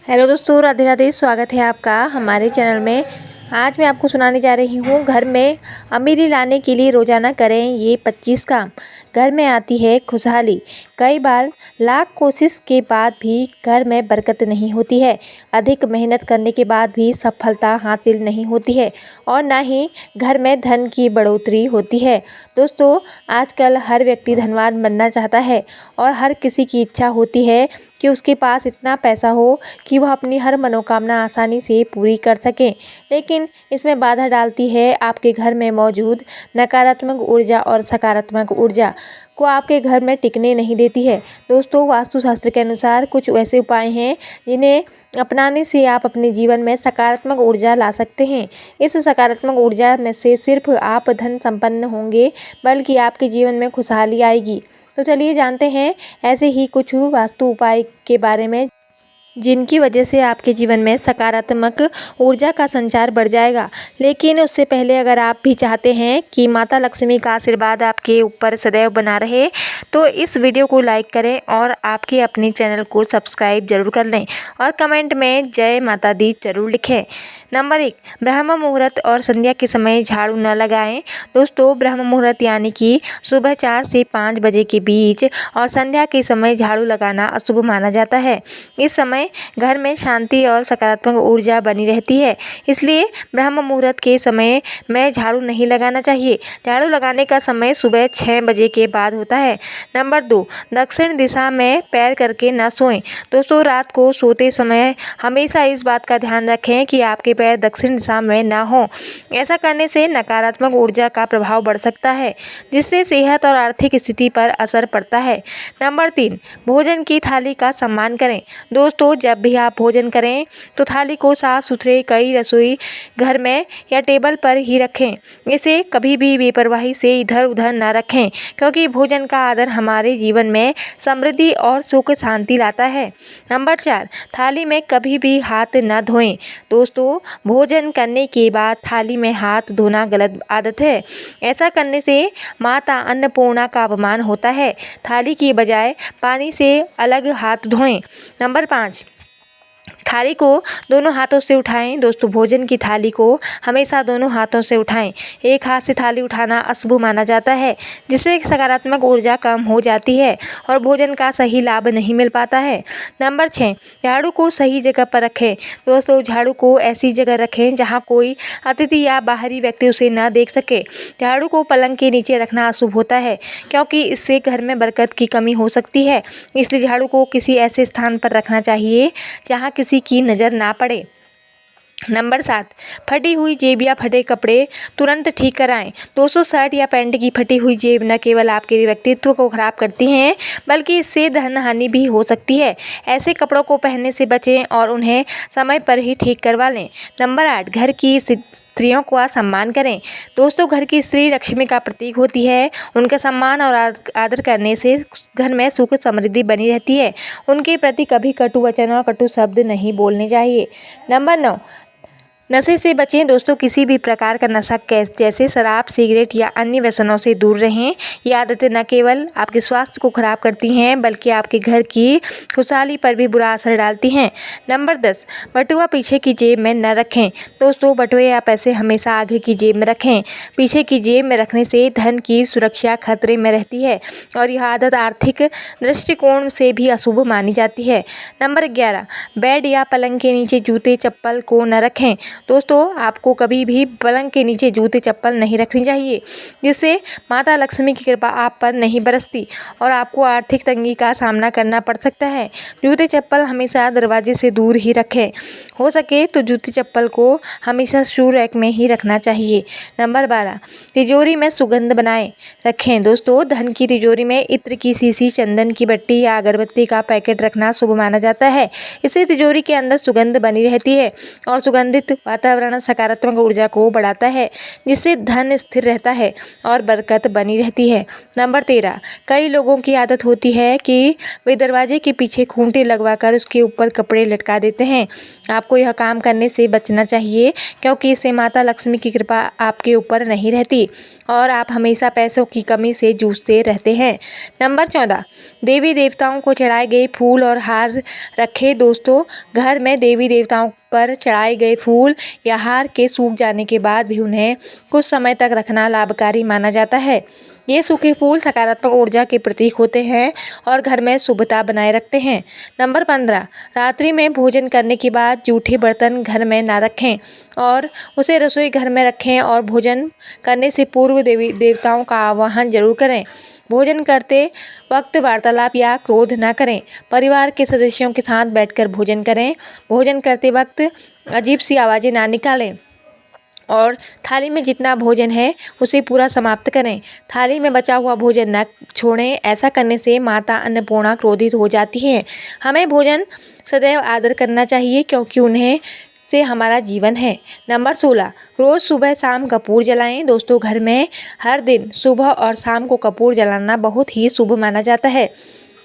Hello दोस्तों, राधे राधे। स्वागत है आपका हमारे चैनल में। आज मैं आपको सुनाने जा रही हूँ, घर में अमीरी लाने के लिए रोज़ाना करें ये 25 काम। घर में आती है खुशहाली। कई बार लाख कोशिश के बाद भी घर में बरकत नहीं होती है। अधिक मेहनत करने के बाद भी सफलता हासिल नहीं होती है और ना ही घर में धन की बढ़ोतरी होती है। दोस्तों, आजकल हर व्यक्ति धनवान बनना चाहता है और हर किसी की इच्छा होती है कि उसके पास इतना पैसा हो कि वह अपनी हर मनोकामना आसानी से पूरी कर सकें। लेकिन इसमें बाधा डालती है आपके घर में मौजूद नकारात्मक ऊर्जा और सकारात्मक ऊर्जा को आपके घर में टिकने नहीं देती है। दोस्तों, वास्तुशास्त्र के अनुसार कुछ ऐसे उपाय हैं जिन्हें अपनाने से आप अपने जीवन में सकारात्मक ऊर्जा ला सकते हैं। इस सकारात्मक ऊर्जा में से सिर्फ आप धन संपन्न होंगे, बल्कि आपके जीवन में खुशहाली आएगी। तो चलिए जानते हैं ऐसे ही कुछ वास्तु उपाय के बारे में, जिनकी वजह से आपके जीवन में सकारात्मक ऊर्जा का संचार बढ़ जाएगा। लेकिन उससे पहले अगर आप भी चाहते हैं कि माता लक्ष्मी का आशीर्वाद आपके ऊपर सदैव बना रहे, तो इस वीडियो को लाइक करें और आपके अपने चैनल को सब्सक्राइब जरूर कर लें और कमेंट में जय माता दी जरूर लिखें। नंबर 1, ब्रह्म मुहूर्त और संध्या के समय झाड़ू न लगाएं। दोस्तों, ब्रह्म मुहूर्त यानी कि सुबह 4 से 5 बजे के बीच और संध्या के समय झाड़ू लगाना अशुभ माना जाता है। इस समय घर में शांति और सकारात्मक ऊर्जा बनी रहती है, इसलिए ब्रह्म मुहूर्त के समय में झाड़ू नहीं लगाना चाहिए। झाड़ू लगाने का समय सुबह 6 बजे के बाद होता है। नंबर 2, दक्षिण दिशा में पैर करके न सोएं। दोस्तों, रात को सोते समय हमेशा इस बात का ध्यान रखें कि आपके पैर दक्षिण दिशा में ना हो। ऐसा करने से नकारात्मक ऊर्जा का प्रभाव बढ़ सकता है, जिससे सेहत और आर्थिक स्थिति पर असर पड़ता है। नंबर 3, भोजन की थाली का सम्मान करें। दोस्तों, जब भी आप भोजन करें तो थाली को साफ सुथरे कई रसोई घर में या टेबल पर ही रखें। इसे कभी भी बेपरवाही से इधर उधर न रखें, क्योंकि भोजन का आदर हमारे जीवन में समृद्धि और सुख शांति लाता है। नंबर 4, थाली में कभी भी हाथ न धोएं। दोस्तों, भोजन करने के बाद थाली में हाथ धोना गलत आदत है। ऐसा करने से माता अन्नपूर्णा का अपमान होता है। थाली की बजाय पानी से अलग हाथ धोएं। नंबर 5, थाली को दोनों हाथों से उठाएं। दोस्तों, भोजन की थाली को हमेशा दोनों हाथों से उठाएं। एक हाथ से थाली उठाना अशुभ माना जाता है, जिससे सकारात्मक ऊर्जा कम हो जाती है और भोजन का सही लाभ नहीं मिल पाता है। नंबर 6, झाड़ू को सही जगह पर रखें। दोस्तों, झाड़ू को ऐसी जगह रखें जहां कोई अतिथि या बाहरी व्यक्ति उसे न देख सके। झाड़ू को पलंग के नीचे रखना अशुभ होता है, क्योंकि इससे घर में बरकत की कमी हो सकती है। इसलिए झाड़ू को किसी ऐसे स्थान पर रखना चाहिए जहां किसी की नज़र ना पड़े। नंबर 7, फटी हुई जेब या फटे कपड़े तुरंत ठीक कराएं। दोस्तों, शर्ट या पैंट की फटी हुई जेब न केवल आपके व्यक्तित्व को खराब करती हैं, बल्कि इससे धन हानि भी हो सकती है। ऐसे कपड़ों को पहनने से बचें और उन्हें समय पर ही ठीक करवा लें। नंबर 8, घर की स्त्रियों का सम्मान करें। दोस्तों, घर की स्त्री लक्ष्मी का प्रतीक होती है। उनका सम्मान और आदर करने से घर में सुख समृद्धि बनी रहती है। उनके प्रति कभी कटु वचन और कटु शब्द नहीं बोलने चाहिए। नंबर 9, नशे से बचें। दोस्तों, किसी भी प्रकार का नशा जैसे शराब, सिगरेट या अन्य व्यसनों से दूर रहें। ये आदतें न केवल आपके स्वास्थ्य को खराब करती हैं, बल्कि आपके घर की खुशहाली पर भी बुरा असर डालती हैं। नंबर 10, बटुआ पीछे की जेब में न रखें। दोस्तों, बटुए या पैसे हमेशा आगे की जेब में रखें। पीछे की जेब में रखने से धन की सुरक्षा खतरे में रहती है और यह आदत आर्थिक दृष्टिकोण से भी अशुभ मानी जाती है। नंबर 11, बेड या पलंग के नीचे जूते चप्पल को न रखें। दोस्तों, आपको कभी भी पलंग के नीचे जूते चप्पल नहीं रखनी चाहिए, जिससे माता लक्ष्मी की कृपा आप पर नहीं बरसती और आपको आर्थिक तंगी का सामना करना पड़ सकता है। जूते चप्पल हमेशा दरवाजे से दूर ही रखें। हो सके तो जूते चप्पल को हमेशा शू रैक में ही रखना चाहिए। नंबर 12, तिजोरी में सुगंध बनाए रखें। दोस्तों, धन की तिजोरी में इत्र की शीशी, चंदन की बट्टी या अगरबत्ती का पैकेट रखना शुभ माना जाता है। इससे तिजोरी के अंदर सुगंध बनी रहती है और सुगंधित वातावरण सकारात्मक ऊर्जा को बढ़ाता है, जिससे धन स्थिर रहता है और बरकत बनी रहती है। नंबर 13, कई लोगों की आदत होती है कि वे दरवाजे के पीछे खूंटे लगवाकर उसके ऊपर कपड़े लटका देते हैं। आपको यह काम करने से बचना चाहिए, क्योंकि इससे माता लक्ष्मी की कृपा आपके ऊपर नहीं रहती और आप हमेशा पैसों की कमी से जूझते रहते हैं। नंबर 14, देवी देवताओं को चढ़ाए गए फूल और हार रखें। दोस्तों, घर में देवी देवताओं पर चढ़ाए गए फूल या हार के सूख जाने के बाद भी उन्हें कुछ समय तक रखना लाभकारी माना जाता है। ये सूखे फूल सकारात्मक ऊर्जा के प्रतीक होते हैं और घर में शुभता बनाए रखते हैं। नंबर 15, रात्रि में भोजन करने के बाद जूठे बर्तन घर में ना रखें और उसे रसोई घर में रखें और भोजन करने से पूर्व देवी देवताओं का आवाहन जरूर करें। भोजन करते वक्त वार्तालाप या क्रोध न करें। परिवार के सदस्यों के साथ बैठकर भोजन करें। भोजन करते वक्त अजीब सी आवाज़ें ना निकालें और थाली में जितना भोजन है उसे पूरा समाप्त करें। थाली में बचा हुआ भोजन न छोड़ें। ऐसा करने से माता अन्नपूर्णा क्रोधित हो जाती है। हमें भोजन सदैव आदर करना चाहिए, क्योंकि उन्हें से हमारा जीवन है। नंबर 16, रोज़ सुबह शाम कपूर जलाएं। दोस्तों, घर में हर दिन सुबह और शाम को कपूर जलाना बहुत ही शुभ माना जाता है।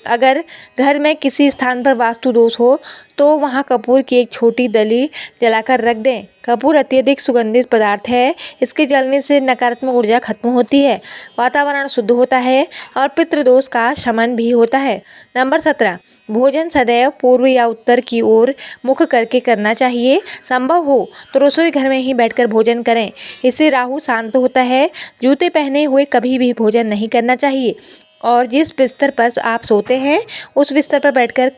अगर घर में किसी स्थान पर वास्तु दोष हो तो वहां कपूर की एक छोटी डली जलाकर रख दें। कपूर अत्यधिक सुगंधित पदार्थ है। इसके जलने से नकारात्मक ऊर्जा खत्म होती है, वातावरण शुद्ध होता है और पितृदोष का शमन भी होता है। नंबर 17, भोजन सदैव पूर्व या उत्तर की ओर मुख करके करना चाहिए। संभव हो तो रसोई घर में ही बैठकर भोजन करें। इससे राहु शांत होता है। जूते पहने हुए कभी भी भोजन नहीं करना चाहिए और जिस बिस्तर पर आप सोते हैं उस बिस्तर पर बैठकर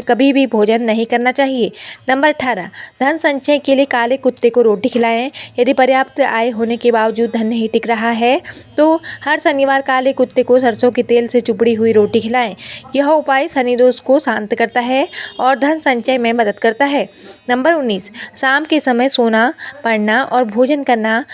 कभी भी भोजन नहीं करना चाहिए। नंबर 18, धन संचय के लिए काले कुत्ते को रोटी खिलाएं। यदि पर्याप्त आय होने के बावजूद धन नहीं टिक रहा है तो हर शनिवार काले कुत्ते को सरसों के तेल से चुपड़ी हुई रोटी खिलाएं। यह उपाय शनि दोष को शांत करता है और धन संचय में मदद करता है। नंबर 19, शाम के समय सोना, पढ़ना और भोजन करना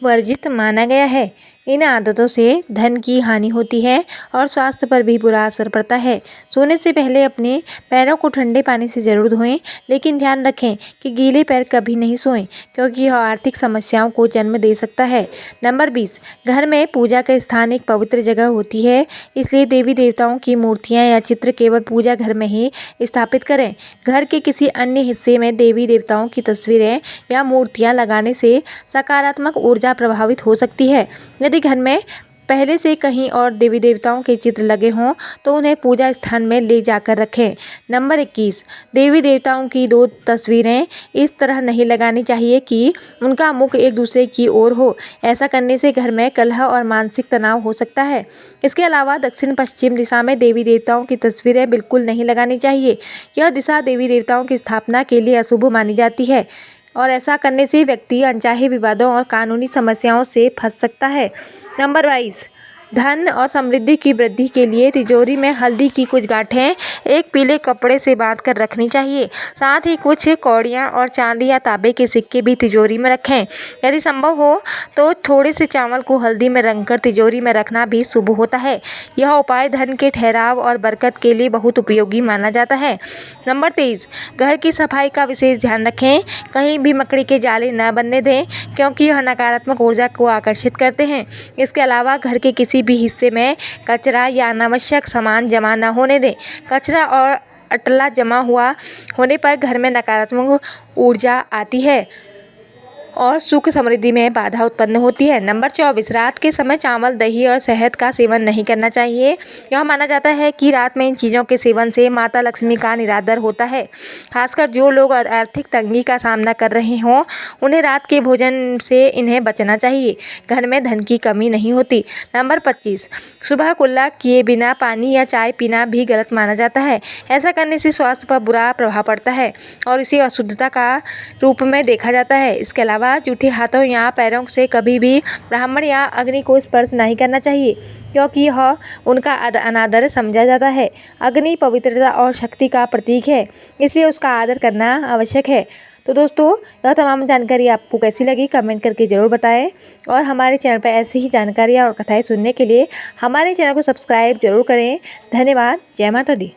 वर्जित माना गया है। इन आदतों से धन की हानि होती है और स्वास्थ्य पर भी बुरा असर पड़ता है। सोने से पहले अपने पैरों को ठंडे पानी से जरूर धोएं, लेकिन ध्यान रखें कि गीले पैर कभी नहीं सोएं, क्योंकि यह आर्थिक समस्याओं को जन्म दे सकता है। नंबर 20, घर में पूजा का स्थान एक पवित्र जगह होती है, इसलिए देवी देवताओं की मूर्तियाँ या चित्र केवल पूजा घर में ही स्थापित करें। घर के किसी अन्य हिस्से में देवी देवताओं की तस्वीरें या मूर्तियाँ लगाने से सकारात्मक ऊर्जा प्रभावित हो सकती है। यदि घर में पहले से कहीं और देवी देवताओं के चित्र लगे हों तो उन्हें पूजा स्थान में ले जाकर रखें। नंबर 21, देवी देवताओं की दो तस्वीरें इस तरह नहीं लगानी चाहिए कि उनका मुख एक दूसरे की ओर हो। ऐसा करने से घर में कलह और मानसिक तनाव हो सकता है। इसके अलावा दक्षिण पश्चिम दिशा में देवी देवताओं की तस्वीरें बिल्कुल नहीं लगानी चाहिए। यह दिशा देवी देवताओं की स्थापना के लिए अशुभ मानी जाती है और ऐसा करने से व्यक्ति अनचाहे विवादों और कानूनी समस्याओं से फंस सकता है। नंबर 22, धन और समृद्धि की वृद्धि के लिए तिजोरी में हल्दी की कुछ गांठें एक पीले कपड़े से बांधकर रखनी चाहिए। साथ ही कुछ कौड़ियाँ और चांदी या तांबे के सिक्के भी तिजोरी में रखें। यदि संभव हो तो थोड़े से चावल को हल्दी में रंगकर तिजोरी में रखना भी शुभ होता है। यह उपाय धन के ठहराव और बरकत के लिए बहुत उपयोगी माना जाता है। नंबर 23, घर की सफाई का विशेष ध्यान रखें। कहीं भी मकड़ी के जाले न बनने दें, क्योंकि यह नकारात्मक ऊर्जा को आकर्षित करते हैं। इसके अलावा घर के किसी भी हिस्से में कचरा या अनावश्यक सामान जमा न होने दें। कचरा और अटला जमा हुआ होने पर घर में नकारात्मक ऊर्जा आती है और सुख समृद्धि में बाधा उत्पन्न होती है। नंबर 24, रात के समय चावल, दही और शहद का सेवन नहीं करना चाहिए। यह माना जाता है कि रात में इन चीज़ों के सेवन से माता लक्ष्मी का निरादर होता है। खासकर जो लोग आर्थिक तंगी का सामना कर रहे हों उन्हें रात के भोजन से इन्हें बचना चाहिए। घर में धन की कमी नहीं होती। नंबर 25, सुबह कुल्ला किए बिना पानी या चाय पीना भी गलत माना जाता है। ऐसा करने से स्वास्थ्य पर बुरा प्रभाव पड़ता है और इसे अशुद्धता का रूप में देखा जाता है। इसके अलावा जूठे हाथों या पैरों से कभी भी ब्राह्मण या अग्नि को स्पर्श नहीं करना चाहिए, क्योंकि यह उनका अनादर समझा जाता है। अग्नि पवित्रता और शक्ति का प्रतीक है, इसलिए उसका आदर करना आवश्यक है। तो दोस्तों, यह तमाम जानकारी आपको कैसी लगी कमेंट करके ज़रूर बताएं और हमारे चैनल पर ऐसी ही जानकारियाँ और कथाएँ सुनने के लिए हमारे चैनल को सब्सक्राइब जरूर करें। धन्यवाद। जय माता दी।